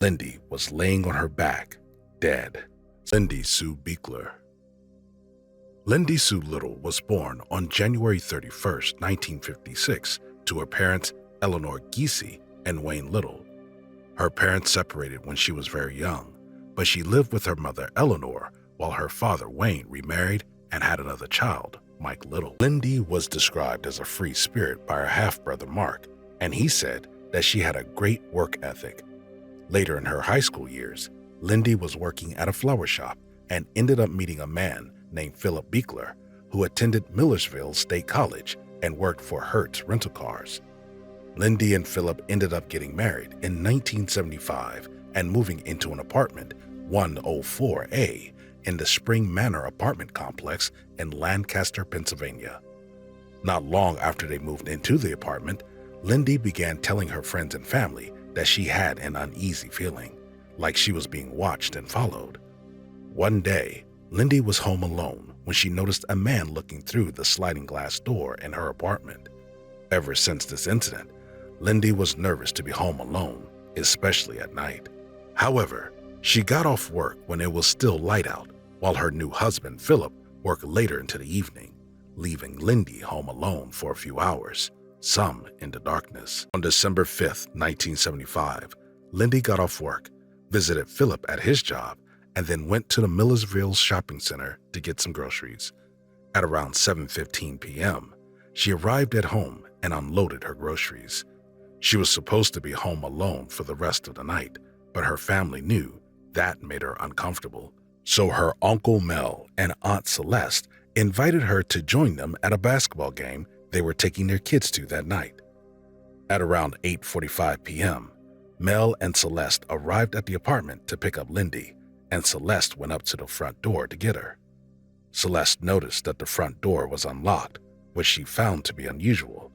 Lindy was laying on her back, dead. Lindy Sue Biechler. Lindy Sue Little was born on January 31, 1956, to her parents Eleanor Giese and Wayne Little. Her parents separated when she was very young, but she lived with her mother Eleanor while her father Wayne remarried and had another child, Mike Little. Lindy was described as a free spirit by her half-brother Mark, and he said that she had a great work ethic. Later in her high school years, Lindy was working at a flower shop and ended up meeting a man named Philip Biechler, who attended Millersville State College and worked for Hertz Rental Cars. Lindy and Philip ended up getting married in 1975 and moving into an apartment, 104A, in the Spring Manor apartment complex in Lancaster, Pennsylvania. Not long after they moved into the apartment, Lindy began telling her friends and family that she had an uneasy feeling, like she was being watched and followed. One day, Lindy was home alone when she noticed a man looking through the sliding glass door in her apartment. Ever since this incident, Lindy was nervous to be home alone, especially at night. However, she got off work when it was still light out, while her new husband, Philip, worked later into the evening, leaving Lindy home alone for a few hours, some in the darkness. On December 5, 1975, Lindy got off work, visited Philip at his job, and then went to the Millersville shopping center to get some groceries. At around 7:15 p.m., she arrived at home and unloaded her groceries. She was supposed to be home alone for the rest of the night, but her family knew that made her uncomfortable. So her Uncle Mel and Aunt Celeste invited her to join them at a basketball game they were taking their kids to that night. At around 8:45 p.m., Mel and Celeste arrived at the apartment to pick up Lindy, and Celeste went up to the front door to get her. Celeste noticed that the front door was unlocked, which she found to be unusual.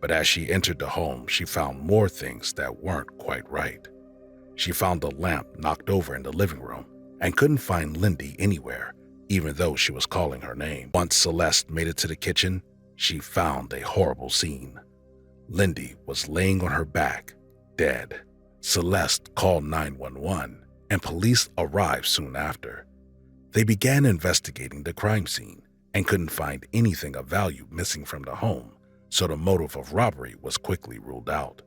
But as she entered the home, she found more things that weren't quite right. She found a lamp knocked over in the living room and couldn't find Lindy anywhere, even though she was calling her name. Once Celeste made it to the kitchen, she found a horrible scene. Lindy was laying on her back, dead. Celeste called 911, and police arrived soon after. They began investigating the crime scene and couldn't find anything of value missing from the home, so the motive of robbery was quickly ruled out.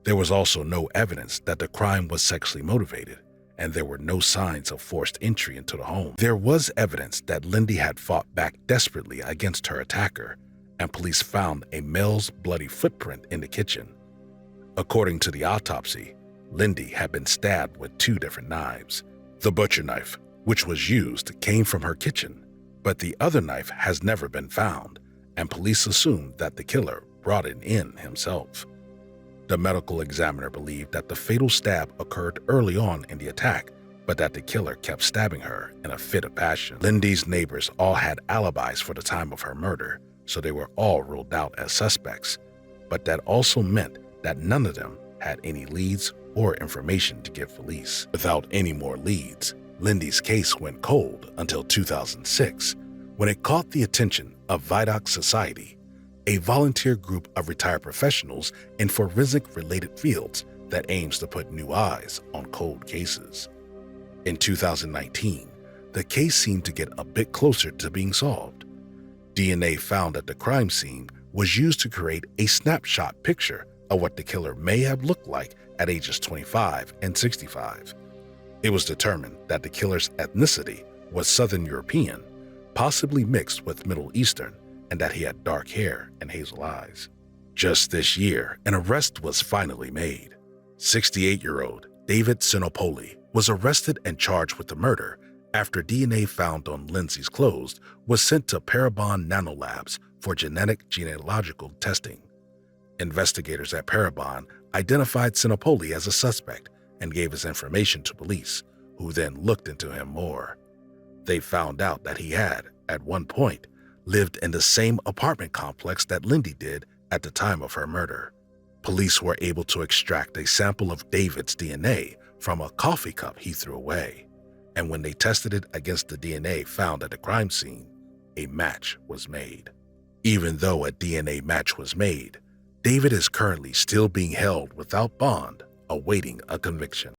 There was also no evidence that the crime was sexually motivated, and there were no signs of forced entry into the home. There was evidence that Lindy had fought back desperately against her attacker, and police found a male's bloody footprint in the kitchen. According to the autopsy, Lindy had been stabbed with 2 different knives. The butcher knife, which was used, came from her kitchen, but the other knife has never been found, and police assumed that the killer brought it in himself. The medical examiner believed that the fatal stab occurred early on in the attack, but that the killer kept stabbing her in a fit of passion. Lindy's neighbors all had alibis for the time of her murder, so they were all ruled out as suspects, but that also meant that none of them had any leads or information to give police. Without any more leads, Lindy's case went cold until 2006, when it caught the attention of Vidocq Society, a volunteer group of retired professionals in forensic-related fields that aims to put new eyes on cold cases. In 2019, the case seemed to get a bit closer to being solved. DNA found at the crime scene was used to create a snapshot picture of what the killer may have looked like at ages 25 and 65. It was determined that the killer's ethnicity was Southern European, possibly mixed with Middle Eastern, and that he had dark hair and hazel eyes. Just this year, an arrest was finally made. 68-year-old David Sinopoli was arrested and charged with the murder after DNA found on Lindsay's clothes was sent to Parabon Nanolabs for genealogical testing. Investigators at Parabon identified Sinopoli as a suspect and gave his information to police, who then looked into him more. They found out that he had, at one point, lived in the same apartment complex that Lindy did at the time of her murder. Police were able to extract a sample of David's DNA from a coffee cup he threw away, and when they tested it against the DNA found at the crime scene, a match was made. Even though a DNA match was made, David is currently still being held without bond, awaiting a conviction.